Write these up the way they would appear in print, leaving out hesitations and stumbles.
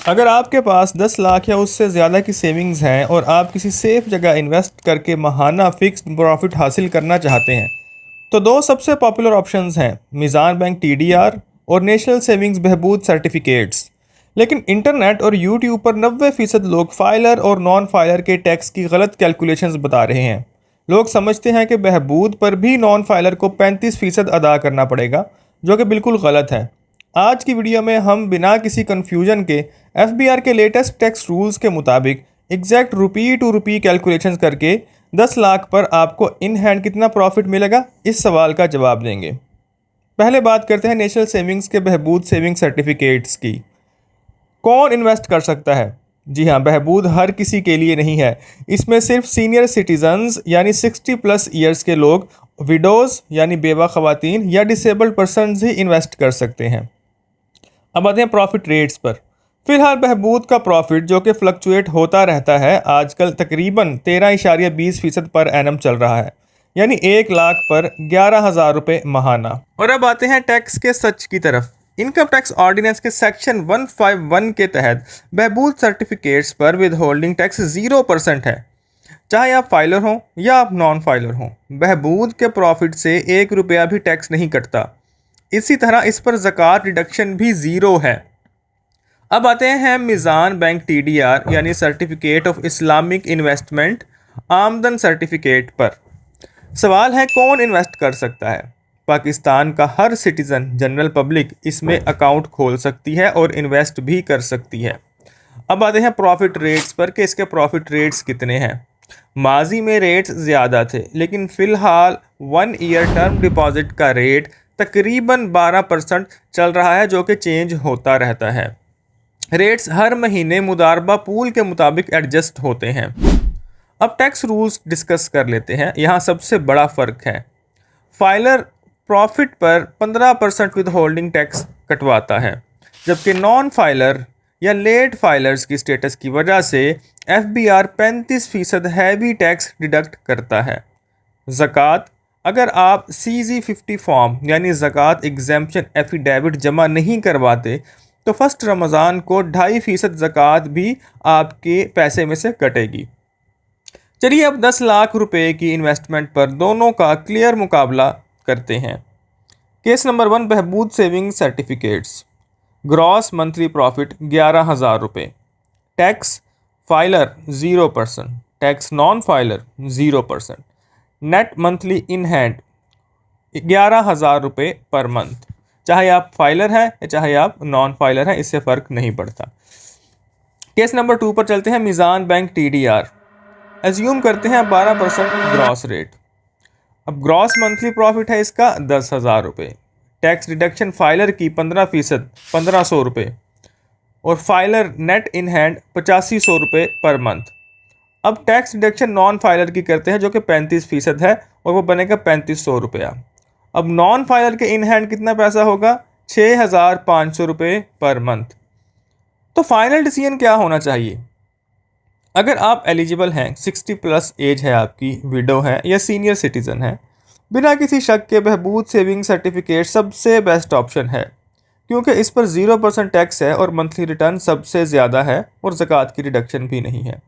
अगर आपके पास 10 लाख या उससे ज़्यादा की सेविंग्स हैं और आप किसी सेफ जगह इन्वेस्ट करके माहाना फिक्स्ड प्रॉफिट हासिल करना चाहते हैं, तो दो सबसे पॉपुलर ऑप्शंस हैं मीज़ान बैंक टीडीआर और नेशनल सेविंग्स बहबूद सर्टिफिकेट्स। लेकिन इंटरनेट और यूट्यूब पर 90% लोग फाइलर और नॉन फाइलर के टैक्स की गलत कैलकुलेशंस बता रहे हैं। लोग समझते हैं कि बहबूद पर भी नॉन फाइलर को 35% अदा करना पड़ेगा, जो कि बिल्कुल गलत है। आज की वीडियो में हम बिना किसी कन्फ्यूजन के एफबीआर के लेटेस्ट टैक्स रूल्स के मुताबिक exact rupee to rupee calculations करके 10 लाख पर आपको इन हैंड कितना प्रॉफिट मिलेगा, इस सवाल का जवाब देंगे। पहले बात करते हैं नेशनल सेविंग्स के बहबूद सेविंग सर्टिफिकेट्स की। कौन इन्वेस्ट कर सकता है? जी हाँ, बहबूद हर किसी के लिए नहीं है। इसमें सिर्फ सीनियर सिटीजन्स यानी 60+ ईयर्स के लोग, विडोज़ यानी बेवा खवातीन या डिसेबल्ड पर्सन ही इन्वेस्ट कर सकते हैं। अब आते हैं प्रॉफिट रेट्स पर। फिलहाल बहबूद का प्रॉफिट, जो कि फ्लक्चुएट होता रहता है, आजकल तकरीबन 13.20% पर एनम चल रहा है, यानी 1 लाख पर 11,000 रुपये माहाना। और अब आते हैं टैक्स के सच की तरफ। इनकम टैक्स ऑर्डिनेंस के सेक्शन 151 के तहत बहबूद सर्टिफिकेट्स पर विद होल्डिंग टैक्स 0% है, चाहे आप फाइलर हों या आप नॉन फाइलर हों। बहबूद के प्रॉफिट से 1 रुपया भी टैक्स नहीं कटता। इसी तरह इस पर ज़कात डिडक्शन भी 0 है। अब आते हैं मीज़ान बैंक टीडीआर यानी सर्टिफिकेट ऑफ इस्लामिक इन्वेस्टमेंट आमदन सर्टिफिकेट पर। सवाल है, कौन इन्वेस्ट कर सकता है? पाकिस्तान का हर सिटीज़न, जनरल पब्लिक इसमें अकाउंट खोल सकती है और इन्वेस्ट भी कर सकती है। अब आते हैं प्रॉफिट रेट्स पर कि इसके प्रॉफिट रेट्स कितने हैं। माजी में रेट्स ज़्यादा थे, लेकिन फ़िलहाल 1 ईयर टर्म डिपॉजिट का रेट तकरीबन 12% चल रहा है, जो कि चेंज होता रहता है। रेट्स हर महीने मुदारबा पूल के मुताबिक एडजस्ट होते हैं। अब टैक्स रूल्स डिस्कस कर लेते हैं। यहाँ सबसे बड़ा फ़र्क है, फाइलर प्रॉफिट पर 15% विद होल्डिंग टैक्स कटवाता है, जबकि नॉन फाइलर या लेट फाइलर्स की स्टेटस की वजह से एफबीआर 35% हैवी टैक्स डिडक्ट करता है। ज़कात, अगर आप CZ50 फॉर्म यानी ज़कात एग्जेम्पशन एफिडेविट जमा नहीं करवाते तो फर्स्ट रमज़ान को 2.5% ज़कात भी आपके पैसे में से कटेगी। चलिए अब 10 लाख रुपए की इन्वेस्टमेंट पर दोनों का क्लियर मुकाबला करते हैं। Case number 1, Behbood saving certificates. Gross monthly profit 11,000 रुपये, tax filer 0%, tax non filer 0%, net monthly in hand 11,000 रुपये पर मंथ। चाहे आप फाइलर हैं या चाहे आप नॉन फाइलर हैं, इससे फ़र्क नहीं पड़ता। केस नंबर 2 पर चलते हैं। मीज़ान बैंक टीडीआर। एज्यूम करते हैं 12% ग्रॉस रेट। अब ग्रॉस मंथली प्रॉफिट है इसका 10,000 रुपये, टैक्स डिडक्शन फाइलर की 15% 1,500 रुपये, और फाइलर नेट इन हैंड 8500 रुपये पर मंथ। अब टैक्स डिडक्शन नॉन फाइलर की करते हैं, जो कि 35% है, और वो बनेगा 3500 रुपया। अब नॉन फाइलर के इन हैंड कितना पैसा होगा? 6,500 रुपये पर मंथ। तो फाइनल डिसीजन क्या होना चाहिए? अगर आप एलिजिबल हैं, 60+ एज है आपकी, विडो है या सीनियर सिटीज़न है, बिना किसी शक के बहबूद सेविंग सर्टिफिकेट सबसे बेस्ट ऑप्शन है, क्योंकि इस पर 0% टैक्स है और मंथली रिटर्न सबसे ज़्यादा है और ज़कात की रिडक्शन भी नहीं है।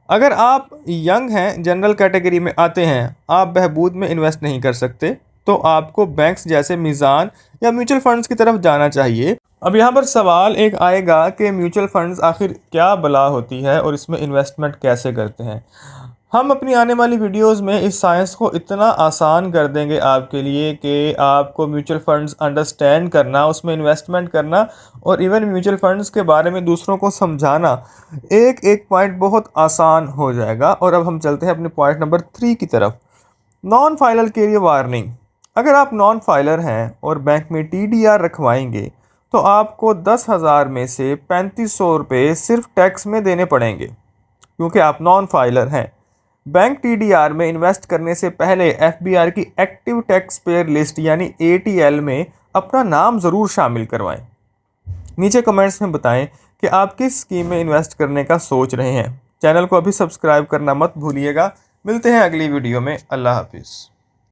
अगर आप यंग हैं, जनरल कैटेगरी में आते हैं, आप बहबूद में इन्वेस्ट नहीं कर सकते, तो आपको बैंक्स जैसे मीज़ान या म्यूचुअल फंड्स की तरफ जाना चाहिए। अब यहाँ पर सवाल एक आएगा कि म्यूचुअल फंड्स आखिर क्या बला होती है और इसमें इन्वेस्टमेंट कैसे करते हैं। हम अपनी आने वाली वीडियोस में इस साइंस को इतना आसान कर देंगे आपके लिए कि आपको म्यूचुअल फंड्स अंडरस्टैंड करना, उसमें इन्वेस्टमेंट करना और इवन म्यूचुअल फंड्स के बारे में दूसरों को समझाना एक एक पॉइंट बहुत आसान हो जाएगा। और अब हम चलते हैं अपने पॉइंट नंबर 3 की तरफ। नॉन फाइलर के लिए वार्निंग। अगर आप नॉन फाइलर हैं और बैंक में TDR रखवाएंगे तो आपको 10,000 में से 3500 रुपये सिर्फ टैक्स में देने पड़ेंगे, क्योंकि आप नॉन फाइलर हैं। बैंक TDR में इन्वेस्ट करने से पहले FBR की एक्टिव टैक्स पेयर लिस्ट यानी ATL में अपना नाम ज़रूर शामिल करवाएं। नीचे कमेंट्स में बताएं कि आप किस स्कीम में इन्वेस्ट करने का सोच रहे हैं। चैनल को अभी सब्सक्राइब करना मत भूलिएगा। मिलते हैं अगली वीडियो में। अल्लाह हाफिज़।